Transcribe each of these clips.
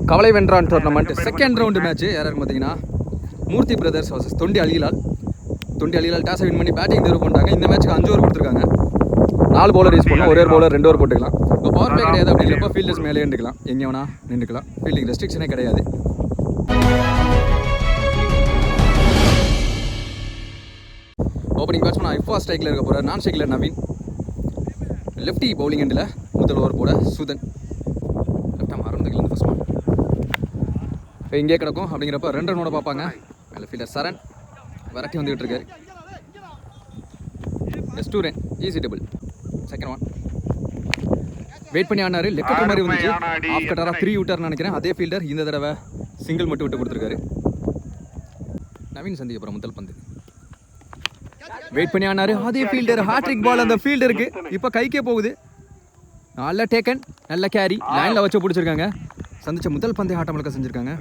கவலை வென்றான் tournament second round match யாரும் பார்த்தீங்கன்னா மூர்த்தி பிரதர்ஸ் வர்சஸ் தொண்டி அலிலால் டாஸை வின் பண்ணி பேட்டிங் தேர்வு பண்ணிட்டாங்க. இந்த மேட்ச்சுக்கு 5 ஓவர் கொடுத்துருக்காங்க. 4 பவுலர் யூஸ் பண்ணலாம், ஒரே பவுலர் 2 ஓவர் போட்டுக்கலாம். இப்போ பவர் பிளே கிடையாது அப்படிங்கிறப்ப ஃபீல்டர்ஸ் மேலே நின்றுக்கலாம், எங்கே வேணா நின்றுக்கலாம். ஃபீல்டிங் ரெஸ்ட்ரிக்ஷனே கிடையாது. ஓப்பனிங் பேட்ஸ்மேன் ஐஃபா ஸ்ட்ரைக்கில் இருக்க போகிறார். நான் ஸ்ட்ரைக்கில் நவீன். லெஃப்டி பவுலிங் எண்டில் முதல் ஓவர் போட சுதன். லெஃப்டாக மறந்துக்கலாம் ஃபர்ஸ்ட் ஒன். இப்போ இங்கே கிடக்கும் அப்படிங்கிறப்ப 2 ரனோட பார்ப்பாங்க. மேலே ஃபீல்டர் சரண் விரட்டி வந்துகிட்டு இருக்காரு. Yes 2 run easy double. Second one wait பண்ணி ஆனாரு. லெஃப்ட் மாதிரி வந்துச்சு. ஆஃப் கட்டராக 3 விட்டார்னு நினைக்கிறேன். அதே ஃபீல்டர் இந்த தடவை சிங்கிள் மட்டும் விட்டு கொடுத்துருக்காரு. நவீன் சந்தி அப்புறம் முதல் பந்து வெயிட் பண்ணி ஆனாரு. அதே ஃபீல்டர் ஹாட்ரிக் பால் அந்த ஃபீல்டருக்கு இப்போ கைக்கே போகுது. நல்ல டேக்கன், நல்ல கேரி, லைனில் வச்சு பிடிச்சிருக்காங்க. சந்திச்ச முதல் பந்தை ஆட்டம் முழுக்க செஞ்சிருக்காங்க.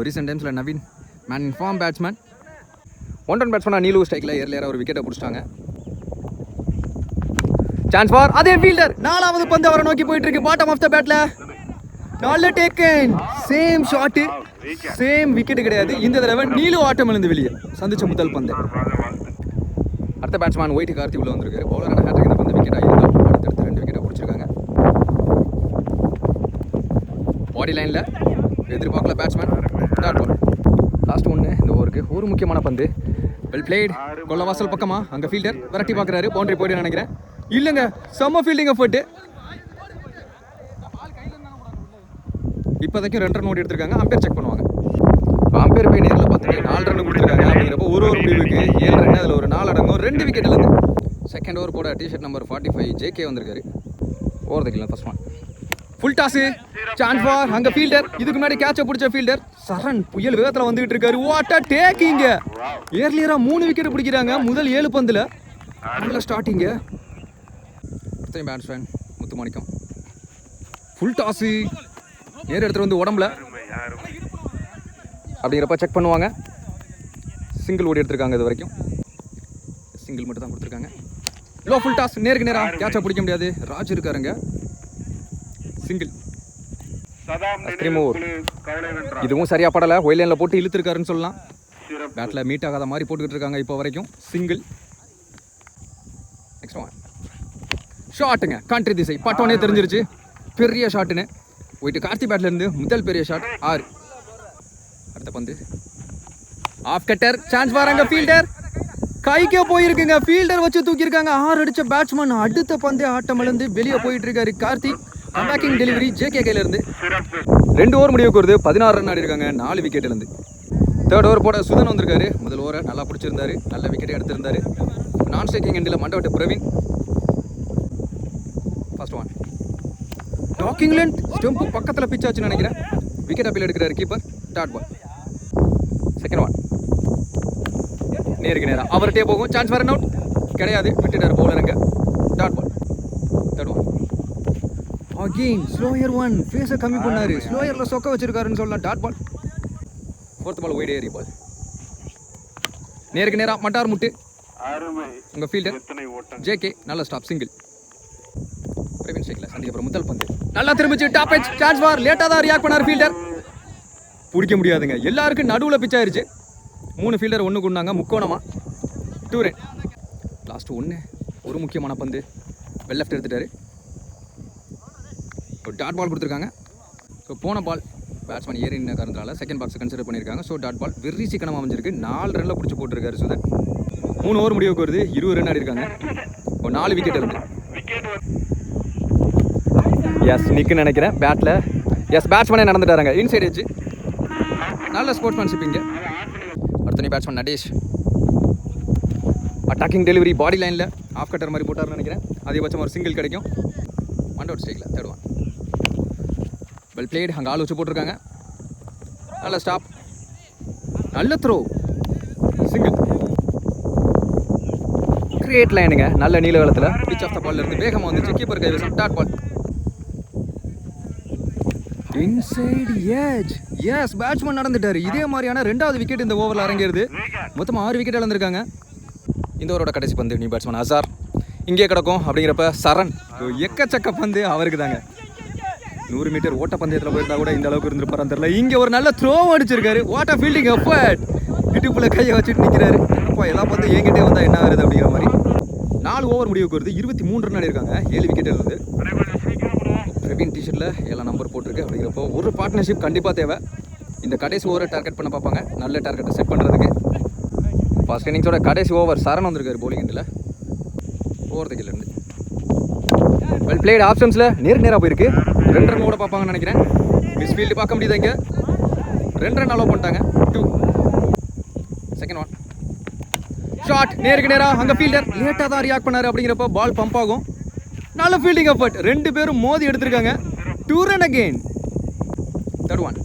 ரீசெண்ட் டைம்ஸில் Naveen man in form batsman. 1 run பேட்ஸ்மேனாக நீலு ஸ்ட்ரைக்கில் ஏர்லியராக ஒரு விக்கெட்டை பிடிச்சிட்டாங்க. சான்ஸ் ஃபார் அதே ஃபீல்டர். 4வது பந்து அவரை நோக்கி போயிட்டு இருக்கு. பாட்டம் ஆஃப் த பேட்ல நல்ல taken, same shot, same wicket கிடையாது. இந்த தடவை நீலு ஆட்டம் எழுந்து வெளியே சந்திச்ச முதல் பந்து. அடுத்த பேட்ஸ்மேன் ஒயிட் கார்த்தி உள்ள வந்திருக்கு. பவுலரான ஹேட்ரிக் இந்த பந்து விக்கெட் ஆகிருந்தால் அடுத்தடுத்து 2 விக்கெட்டை பிடிச்சிருக்காங்க. பாடி லைனில் எதிர்பார்க்கல பேட்ஸ்மேன். டாட் பால் லாஸ்ட் ஒன்று இந்த ஓவருக்கு. ஒரு முக்கியமான பந்து வெல் பிளேட். கொல்லவாசல் பக்கமா அங்கே ஃபீல்டர் விரட்டி பார்க்குறாரு. பவுண்டரி போய்ட்டு நினைக்கிறேன். இல்லைங்க, செம்ம ஃபீல்டிங் எஃபர்ட். இப்போதைக்கு 2 ரன் ஓடி எடுத்திருக்காங்க. அம்பேர் செக் பண்ணுவாங்க. அம்பேர் போய் நேரில் பார்த்துட்டு 4 ரன் கொடுத்துருக்காங்க. அப்படிங்கிறப்போ ஒரு முடிவுக்கு 7 ரன், அதில் ஒரு 4 அடங்கும். 2 விக்கெட்லேருந்து செகண்ட் ஓவர் போட டிஷர்ட் நம்பர் 45 JK வந்திருக்காரு. ஓவர் தைக்கலாம் first one. Full டாஸு, chance for அங்கே ஃபீல்டர். இதுக்கு முன்னாடி கேட்சை பிடிச்ச ஃபீல்டர் சரண் புயல் வேகத்தில் வந்துகிட்டு இருக்காரு. What a டேக்கிங்க. ஏர்லியராக 3 விக்கெட் பிடிக்கிறாங்க முதல் 7 பந்தில். நல்ல ஸ்டார்டிங்கு. பேட்ஸ்மேன் முத்துமாணிக்கம் ஃபுல் டாஸு நேர் எடுத்துகிட்டு வந்து உடம்புல அப்படிங்கிறப்ப செக் பண்ணுவாங்க. சிங்கிள் ஓடி எடுத்திருக்காங்க. இது வரைக்கும் சிங்கிள் மட்டும் தான் கொடுத்துருக்காங்க. லோ ஃபுல் டாஸ் நேருக்கு நேராக கேட்சை பிடிக்க முடியாது. ராஜ் இருக்காருங்க. சிங்கிள். இதுவும் சரியா படலை. ஒயில் லைனில் போட்டு இழுத்துருக்காருன்னு சொல்லலாம். பேட்டில் மீட் ஆகாத மாதிரி போட்டுக்கிட்டு இருக்காங்க இப்போ வரைக்கும். சிங்கிள். நெக்ஸ்ட் ஒன் ஷாட்டுங்க. கண்ட்ரி திசை பட்டோனே தெரிஞ்சிருச்சு பெரிய ஷாட்டுன்னு. போயிட்டு கார்த்தி பேட்லேருந்து முதல் பெரிய ஷாட் 6. அடுத்த பந்து ஆஃப் கட்டர். சான்ஸ் வராங்க. ஃபீல்டர் கைக்கே போயிருக்குங்க. ஃபீல்டர் வச்சு தூக்கியிருக்காங்க. 6 அடிச்ச பேட்ஸ்மேன் அடுத்த பந்தே ஆட்டம் இழந்து வெளியே போயிட்டு இருக்காரு கார்த்தி. பேக்கிங் டெலிவரி JK கையிலேருந்து. 2 ஓவர் முடிவுக்கு வருது. 16 ரன் ஆடி இருக்காங்க 4 விக்கெட்லேருந்து. தேர்ட் ஓவர் போட சுதன் வந்திருக்காரு. முதல் ஓவரை நல்லா பிடிச்சிருந்தாரு. நல்ல விக்கெட்டை எடுத்திருந்தாரு. நான் ஸ்ட்ரைக்கிங் எண்டில் மண்டவட்டு Praveen. First one talking length stump பக்கத்தில் பிச் ஆச்சுன்னு நினைக்கிறேன். விக்கெட் அப்பீல் எடுக்கிறாரு keeper. Dot ball. Second one நேருக்கு நேராக அவர்கிட்டே போகும். சான்ஸ் வர அவுட் கிடையாது. விட்டுட்டார் பவுலருங்க. Dot ball. Third one again slower one. ஃபேஸை கம்மி பண்ணாரு. ஸ்லோயரில் சொக்க வச்சிருக்காருன்னு சொல்லலாம். Dot ball. Fourth ball wide ஏரி பால். நேருக்கு நேராக மட்டார் முட்டு. உங்கள் ஃபீல்டர் JK நல்ல ஸ்டாப். சிங்கிள். பிரவீன் ஸ்ட்ரைக்கில் சந்தி அப்புறம் முதல் பந்து நல்லா திரும்பிச்சு. Top edge. Chance for. லேட்டாக தான் ரியாக்ட் பண்ணார் ஃபீல்டர். பிடிக்க முடியாதுங்க. எல்லாருக்கும் நடுவில் பிச் ஆயிருச்சு. 3 ஃபீல்டர் ஒன்று கொண்டாங்க முக்கோணமாக. 2 ரன். லாஸ்ட் ஒன்று ஒரு முக்கியமான பந்து வெல் லெஃப்ட் எடுத்துட்டாரு. ஒரு டாட் பால் கொடுத்துருக்காங்க. ஸோ போன பால் பேட்ஸ்மேன் ஏறின காரணத்தால் செகண்ட் பாக்ஸை கன்சிடர் பண்ணியிருக்காங்க. ஸோ டாட் பால் வெரி சீக்கிரமாக அமைஞ்சிருக்கு. 4 ரனில் பிடிச்சி போட்டிருக்காரு சுதன். 3 ஓவர் முடிவுக்கு வருது. 20 ரன் ஆடி இருக்காங்க. ஒரு 4 விக்கெட் இருந்து. எஸ் நிற்குன்னு நினைக்கிறேன் பேட்டில். எஸ் பேட்ஸ்மேனே நடந்துட்டாருங்க. Inside edge. நல்ல ஸ்போர்ட்ஸ்மேன்ஷிப் இங்கே. அடுத்த batsman Natesh. Attacking delivery body லைனில் ஆஃப் கட்டர் மாதிரி போட்டார்னு நினைக்கிறேன். அதிகபட்சம் ஒரு சிங்கிள் கிடைக்கும். ஒன் அவுட் ஸ்ட்ரைக்கில் தேர்ட் ஒன் வெல் பிளேட். அங்கே ஆள் வச்சு போட்டிருக்காங்க. நல்ல ஸ்டாப். நல்ல த்ரோ. சிங்கிள். கிரேட் லைனுங்க. நல்ல நீல காலத்தில் பிச் ஆஃப் த பால்ல இருந்து வேகமாக வந்துச்சு. கீப்பர் கைவசம். Dot ball. Inside edge. Yes batsman நடந்துட்டாரு. இதே மாதிரியான 2வது விக்கெட் இந்த ஓவரில் அரங்கேறுது. மொத்தமாக 6 விக்கெட் இழந்திருக்காங்க. இந்த ஓவரோட கடைசி பந்து நியூ பேட்ஸ்மேன் அசார். இங்கே கிடக்கும் அப்படிங்கிறப்ப சரண் எக்கச்சக்க பந்து அவருக்கு தாங்க. 100 மீட்டர் ஓட்ட பந்தயத்தில் போயிருந்தா கூட இந்த அளவுக்கு இருந்திருப்பாரு தெரியல. இங்கே ஒரு நல்ல த்ரோ அடிச்சிருக்காரு. What a fielding effort. இடுப்புல கையை வச்சுட்டு நிற்கிறாரு. அப்போ எல்லாம் பார்த்து என்கிட்டே வந்தால் என்ன ஆகுது அப்படிங்கிற மாதிரி. 4 ஓவர் முடிவுக்கு வருது. 23 ரன் ஆடிருக்காங்க. 7 விக்கெட் இருந்து. பிரவீன் டிஷர்ட்டில் எல்லாம் நம்பர் போட்டிருக்கு அப்படிங்கிறப்போ ஒரு பார்ட்னர்ஷிப் கண்டிப்பாக தேவை. இந்த கடைசி ஓவரை டார்கெட் பண்ண பார்ப்பாங்க. நல்ல டார்கெட்டை செட் பண்ணுறதுக்கு. ஃபர்ஸ்ட் இன்னிங்ஸோட கடைசி ஓவர் சரண் வந்திருக்காரு bowling எண்டில். ஓவர் த கில்லேருந்து வெல் பிளேட். ஆப்ஷன்ஸில் நேராக போயிருக்கு. 2 ரன் ஓட பார்ப்பாங்கன்னு நினைக்கிறேன். மிஸ் ஃபீல்டு பார்க்க முடியுது. இங்கே 2 ரன் அலோவ் பண்ணிட்டாங்க. 2 செகண்ட் ஒன் ஷாட். நேருக்கு நேராக அங்கே ஃபீல்டர் லேட்டாக தான் ரியாக்ட் பண்ணார் அப்படிங்கிறப்ப பால் பம்ப் ஆகும். நல்ல ஃபீல்டிங் எஃபர்ட். 2 பேரும் மோதி எடுத்திருக்காங்க. 2 run again. Third one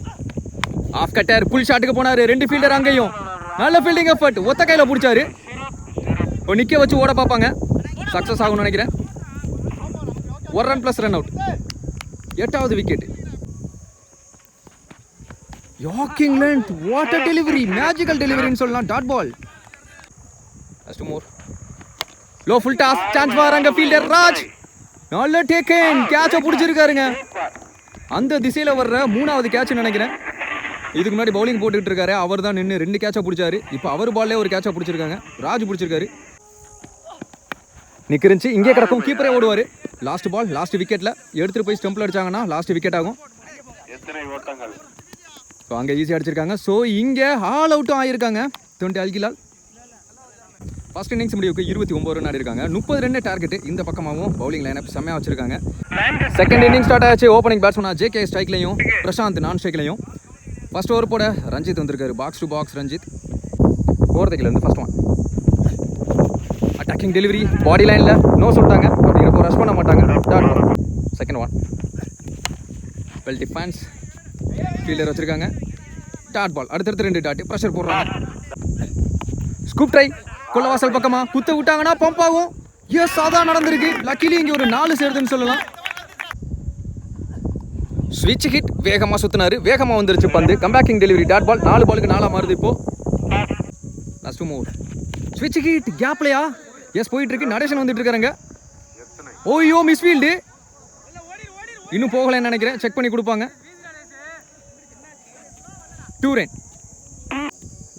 off cutter. Pull ஷாட்டுக்கு போனார். 2 ஃபீல்டர் அங்கேயும் நல்ல ஃபீல்டிங் எஃபர்ட். ஒத்த கையில் பிடிச்சாரு. நிற்க வச்சு ஓட பார்ப்பாங்க. சக்ஸஸ் ஆகும்னு நினைக்கிறேன். 1 ரன் ப்ளஸ் ரன் அவுட். 8வது wicket. Yorking length. What a delivery. Magical டெலிவரின்னு சொல்லலாம். Dot ball. First more low full toss. Chance for அங்க ஃபீல்டர் ராஜ். நல்ல டேக்கன். கேட்சை பிடிச்சிருக்காருங்க. அந்த திசையில் வர்ற 3வது கேட்ச் நினைக்கிறேன். இதுக்கு முன்னாடி பவுலிங் போட்டுக்கிட்டு இருக்காரு. அவர் தான் நின்று 2 கேட்சை பிடிச்சாரு. இப்போ அவர் பால்லே ஒரு கேட்சை பிடிச்சிருக்காங்க. ராஜ் பிடிச்சிருக்காரு. நிற்கிருந்துச்சு. இங்கே கிடக்கும். கீப்பரே ஓடுவார். லாஸ்ட் பால் லாஸ்ட் விக்கெட்டில் எடுத்துகிட்டு போய் ஸ்டம்பில் அடிச்சாங்கன்னா லாஸ்ட் விக்கெட் ஆகும். ஸோ அங்கே ஈஸியாக அடிச்சிருக்காங்க. ஸோ இங்கே ஆல் அவுட்டும் ஆகியிருக்காங்க. 20 அல்கிலால். ஃபர்ஸ்ட் இன்னிங்ஸ் முடிவுக்கு 29 ரன் ஆடிருக்காங்க. 30 run target. இந்த பக்கமாகவும் பவுலிங் லைனப் செம்மையாக வச்சிருக்காங்க. செகண்ட் இன்னிங் ஸ்டார்ட் ஆச்சு. ஓப்பனிங் பேட்ஸ்மேன் ஜேகே ஸ்ட்ரைக்லையும் பிரசாந்த் நான் ஸ்ட்ரைக்லையும். ஃபர்ஸ்ட் ஓவர் போட ரஞ்சித் வந்திருக்காரு. Box to box Ranjith. ஓவர்தக்கிலேருந்து first one attacking delivery. Body லைனில் நோ சொல்லிட்டாங்க அப்படிங்கிறப்போ ரஷ் பண்ண மாட்டாங்க. Dot ball. Second one well defence. Fielder வச்சுருக்காங்க. Dot ball. அடுத்தடுத்து 2 டாட். ப்ரெஷர் போடுறாங்க. Scoop try. கொள்ளவாசல் பக்கமாக குத்த விட்டாங்கன்னா பம்ப் ஆகும். எஸ் அதான் நடந்திருக்கு. லக்கிலி இங்கே ஒரு 4 சேருதுன்னு சொல்லலாம். ஸ்விட்ச் ஹிட். வேகமாக சுற்றினாரு. வேகமாக வந்துருச்சு பந்து. கம்பேக்கிங் டெலிவரி. Dot ball. 4 பாலுக்கு 4 மாறுது இப்போ. லாஸ்ட் மூவ் ஸ்விட்ச் ஹிட். கேப்லையா? எஸ் போயிட்டு இருக்கு. நடேசன் வந்துட்டு இருக்காருங்க. ஓய்யோ மிஸ் ஃபீல்டு. இன்னும் போகலைன்னு நினைக்கிறேன். செக் பண்ணி கொடுப்பாங்க. 2 ரன்.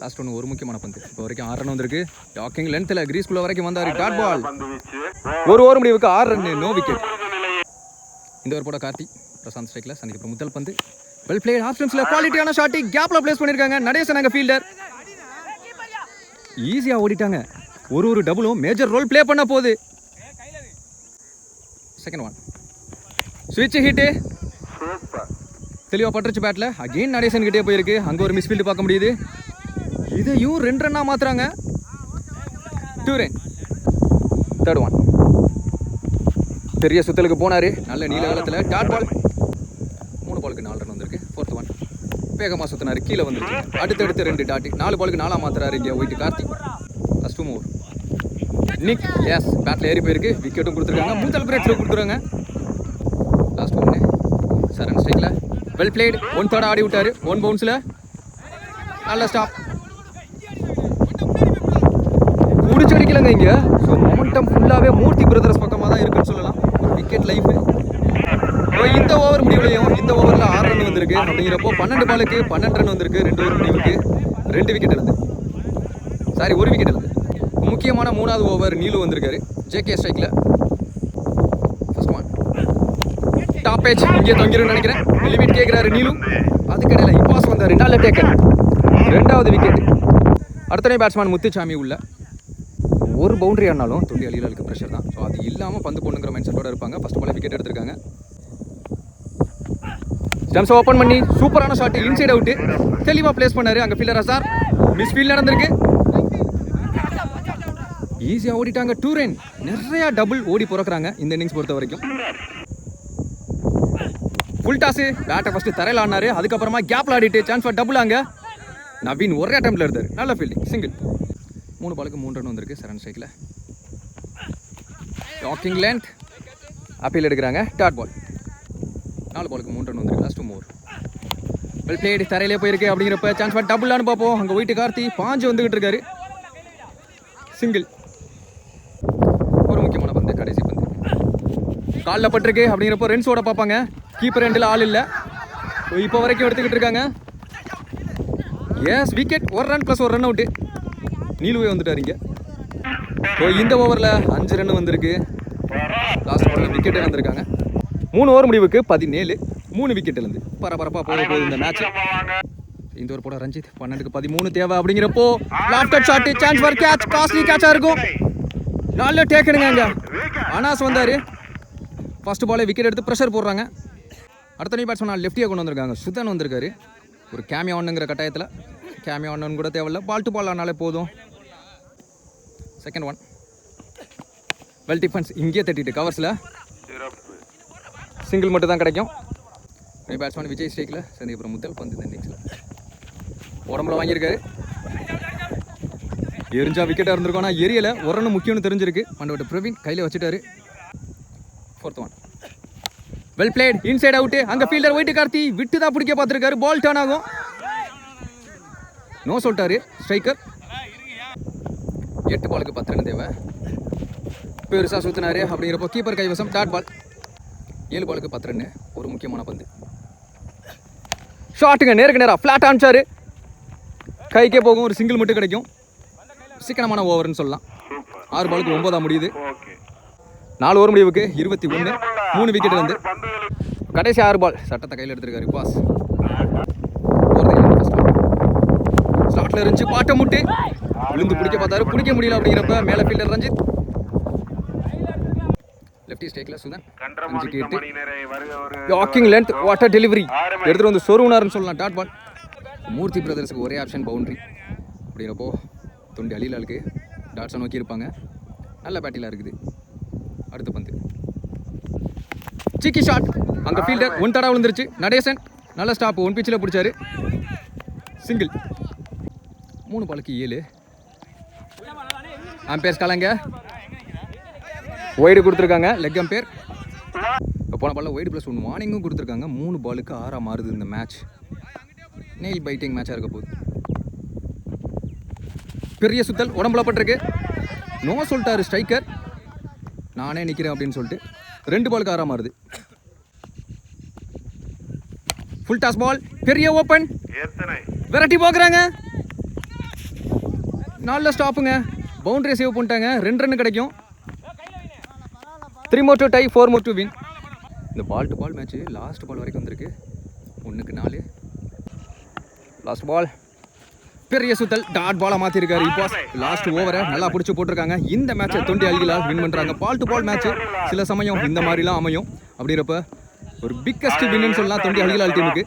லாஸ்ட் ஒன்று ஒரு முக்கியமான பந்து. இப்போ வரைக்கும் 6 ரன் வந்திருக்கு. டாக்கிங் லென்த்தில் கிரீஸ்குள்ள வரைக்கும் வந்தார். Dot ball. ஒரு ஓவர் முடிவுக்கு 6 ரன். No wicket. இந்த ஓவர் போட கார்த்தி பிரசாந்த் ஸ்ட்ரைக்கில் சந்திக்க முதல் பந்து. Well played. ஆப்ஷன்ஸில் குவாலிட்டியான ஷாட்டி கேப்ல பிளேஸ் பண்ணியிருக்காங்க. நடேசன் அங்கே ஃபீல்டர். ஈஸியாக ஓடிட்டாங்க. ஒரு டபுளும் மேஜர் ரோல் பிளே பண்ண போகுது. செகண்ட் ஒன் ஸ்விட்ச் ஹிட்டு. தெளிவாக பட்டுருச்சு பேட்டில். அகெயின் நடேசன் கிட்டே போயிருக்கு. அங்கே ஒரு மிஸ்ஃபீல்டு பார்க்க முடியுது. இதையும் 2 ரன்னாக மாற்றுறாங்க. 2 ரன். தேர்ட் ஒன் பெரிய சுத்தலுக்கு போனார். நல்ல நீல காலத்தில். Dot ball. 3 பாலுக்கு 4 ரன் வந்திருக்கு. ஃபோர்த் ஒன் வேகமாக சுற்றினார். கீழே வந்துருச்சு. அடுத்தடுத்து 2 டாட். 4 பாலுக்கு 4 மாற்றுறாரு இங்கே ஒயிட்டு கார்த்தி. ஃபர்ஸ்ட் மூவ் நிக். எஸ் பேட்டில் ஏறி போயிருக்கு. விக்கெட்டும் கொடுத்துருக்காங்க. முதல் பிரேக்ஸில் கொடுத்துருவாங்க. லாஸ்ட் ஒன்று சரண் ஸ்ட்ரைக்கில். Well plate. 1/3 ஆடி விட்டார். 1 பவுன்ஸில். நல்ல ஸ்டாப். முடிச்சு அடிக்கலங்க இங்கே. ஸோ மொமெண்டம் ஃபுல்லாகவே மூர்த்தி பிரதர்ஸ் பக்கமாக தான் இருக்குன்னு சொல்லலாம். ஒரு விக்கெட் லைஃப். இந்த ஓவர் முடிவுலையும் இந்த ஓவரில் 6 ரன் வந்திருக்கு அப்படிங்கிறப்போ 12 பாலுக்கு 12 ரன் வந்திருக்கு. 2 ஓவர் முடிவுக்கு 2 விக்கெட் இழந்து. சாரி 1 விக்கெட் இழந்து. முக்கியமான 3வது ஓவர் நீலு வந்திருக்காரு. ஜேகே ஸ்ட்ரைக்கில். First one tap age. இங்கே தொங்கிருன்னு நினைக்கிறேன். லிமிட் கேட்குறாரு நீலு. அதுக்கடையில் இப்பாஸ் வந்தார். நல்ல டேக்கன். 2வது விக்கெட். அடுத்தனை பேட்ஸ்மேன் முத்துசாமி உள்ள. ஒரு பவுண்டரி ஆனாலும் 20 அலிலாலுக்கு ப்ரெஷர் தான். ஸோ அது இல்லாமல் பந்து போடணுங்கிற மைண்ட் செட்டோட இருப்பாங்க. ஃபர்ஸ்ட் பால் விக்கெட் எடுத்திருக்காங்க. ஸ்டம்ஸ் ஓப்பன் பண்ணி சூப்பரான ஷாட். Inside out. தெளிவாக பிளேஸ் பண்ணாரு. அங்கே ஃபீல்டர் அசார். மிஸ் ஃபீல்ட் நடந்திருக்கு. ஈஸியாக ஓடிட்டாங்க. 2 ரன். நிறையா டபுள் ஓடி பிறக்கிறாங்க இந்த இன்னிங்ஸ் பொறுத்த வரைக்கும். ஃபுல் டாஸு. பேட்டை ஃபஸ்ட்டு தரையில் ஆடினாரு. அதுக்கப்புறமா கேப்பில் ஆடிட்டு சான்ஸ் ஃபார் டபுள். அங்கே நவீன் ஒரே அட்டெம்ப்டில் இருந்தார். நல்ல ஃபீல்டிங். சிங்கிள். 3 பாலுக்கு 3 ரன் வந்திருக்கு சரண் ஸ்ட்ரைக்கில். Talking length. அப்பீல் எடுக்கிறாங்க. Dot ball. 4 பாலுக்கு 3 ரன் வந்திருக்கு. Last move well played. தரையிலே போயிருக்கு அப்படிங்கிறப்ப சான்ஸ் ஃபார் டபுளானு பார்ப்போம். அங்கே போயிட்டு கார்த்தி பாஞ்சு வந்துகிட்டு இருக்காரு. சிங்கிள். ஒரு முக்கியமான பந்து. கடைசி பந்து காலில் பட்டிருக்கு அப்படிங்கிறப்போ ரன்ஸ் ஓட பார்ப்பாங்க. கீப்பர் எண்டில் ஆள் இல்லை. இப்போ வரைக்கும் எடுத்துக்கிட்டு இருக்காங்க. Yes wicket. 1 run plus 1 run out. நீலுவே வந்துட்டார் இங்கே. இந்த ஓவரில் 5 ரன் வந்திருக்கு. லாஸ்ட் ஓவரில் விக்கெட்டே வந்திருக்காங்க. 3 ஓவர் முடிவுக்கு 17 3 விக்கெட்லேருந்து பரபரப்பாக போகுது இந்த மேட்ச். இந்த ஒரு போட ரஞ்சித் 12க்கு 13 தேவை அப்படிங்கிறப்போ lofted shot chance for catch. Costly கேட்சாக இருக்கும். நல்ல டேக்கனுங்க அங்கே. அனாஸ் வந்தார். ஃபர்ஸ்ட் பாலே விக்கெட் எடுத்து ப்ரெஷர் போடுறாங்க. அடுத்த நீ பேட்ஸ்மேன் லெஃப்டியாக கொண்டு வந்திருக்காங்க. சுதன் வந்திருக்காரு. ஒரு கேமியா ஒன்னுங்கிற கட்டாயத்தில். கேமியா ஒன்னு கூட தேவையில்ல. பால் டு பால் ஆனாலே போதும். Second one. வெல் டிஃபென்ஸ் இங்கேயே தட்டிட்டு கவர்ஸில் சிங்கிள் மட்டும் தான் கிடைக்கும். பேட்ஸ்மேன் விஜய் ஸ்ட்ரைக்கில் சந்திப்புறம் முதல் பந்து இந்த இன்னிங்ஸில் உடம்புல வாங்கியிருக்காரு. எரிஞ்சா விக்கெட்டாக இருந்திருக்கோம். ஆனால் எரியலை. ஒரு ரன் முக்கியம்னு தெரிஞ்சிருக்கு. மண்டபட்டு பிரவீன் கையில் வச்சுட்டாரு. Fourth one. Well plate. Inside out. அங்கே ஃபீல்டர் ஒயிட்டு கார்த்தி விட்டு தான் பிடிக்க பார்த்துருக்காரு. பால் டர்ன் ஆகும். நோ சொல்லிட்டாரு ஸ்ட்ரைக்கர். 8 பாலுக்கு 10 ரன் தேவை. பெருசாக சுற்றினாரு அப்படிங்கிறப்போ கீப்பர் கைவசம் டாட் பால். 7 பாலுக்கு 10 ரன். ஒரு முக்கியமான பந்து. ஷாட்டுங்க நேருக்கு நேராக ஃப்ளாட் ஆனிச்சாரு. கைக்கே போகும். ஒரு சிங்கிள் மட்டும் கிடைக்கும். சிக்கனமான ஓவர்னு சொல்லலாம். 6 பாலுக்கு 9 முடியுது. 4 ஓவர் முடிவுக்கு 21 3 விக்கெட் வந்து கடைசி 6 பால். சட்டத்தை கையில் எடுத்திருக்காரு பாஸ். ஸ்டார்ட்ல இருந்துச்சு. பாட்டை முட்டு விழுந்து பிடிக்க பார்த்தாரு. பிடிக்க முடியல அப்படிங்கிறப்ப மேலே ஃபீல்டர் ரஞ்சித். லெஃப்டி ஸ்ட்ரைக்கில் சுதன் 5-8 யாக்கிங் லென்த். வாட்டர் டெலிவரி எடுத்துகிட்டு வந்து சொருவுனார்னு சொல்லலாம். டாட் பால். மூர்த்தி பிரதர்ஸுக்கு ஒரே ஆப்ஷன் பவுண்ட்ரி அப்படிங்கிறப்போ தொண்டி அலிலாலுக்கு டாட்ஸை நோக்கி இருப்பாங்க. நல்ல பேட்டிலாக இருக்குது. அடுத்த பந்து சிக்கி ஷாட். அங்கே ஃபீல்டர் 1 தடவை விழுந்துருச்சு. நடேசன் நல்ல ஸ்டாப் 1 பிச்சில் பிடிச்சாரு. சிங்கிள். 3 பாலுக்கு 7. அம்பேர்ஸ் கலங்க ஒய்டு கொடுத்துருக்காங்க. Leg ampere. போன பாலில் ஒய்டு ப்ளஸ் 1 வார்னிங்கும் கொடுத்துருக்காங்க. 3 பாலுக்கு 6 மாறுது இந்த மேட்ச். நெயில் பைட்டிங் மேட்சாக இருக்க போகுது. பெரிய சுத்தல் உடம்புல பட்டிருக்கு. நோ சொல்லிட்டாரு ஸ்ட்ரைக்கர். நானே நிற்கிறேன் அப்படின்னு சொல்லிட்டு 2 பாலுக்கு 6 மாறுது. Full toss ball. பெரிய ஓப்பன். வெரைட்டி போக்குறாங்க. நல்ல ஸ்டாப்புங்க. பவுண்டரியை சேவ் பண்ணிட்டாங்க. 2 ரன் கிடைக்கும். 3 more to tie 4 more to win. இந்த ball to ball match last ball வரைக்கும் வந்திருக்கு. 1-4 லாஸ்ட் பால். பெரிய சுத்தல் டாட் பாலை மாற்றிருக்காரு. இப்போ லாஸ்ட் ஓவரை நல்லா பிடிச்சி போட்டிருக்காங்க. இந்த மேட்சை தொண்டி அல்கிலால் வின் பண்ணுறாங்க. பால் டு பால் மேட்ச்சு சில சமயம் இந்த மாதிரிலாம் அமையும். அப்படிங்கிறப்ப ஒரு பிக்கஸ்ட் வின்னு சொல்லலாம் தொண்டி அல்கிலால் டீமுக்கு.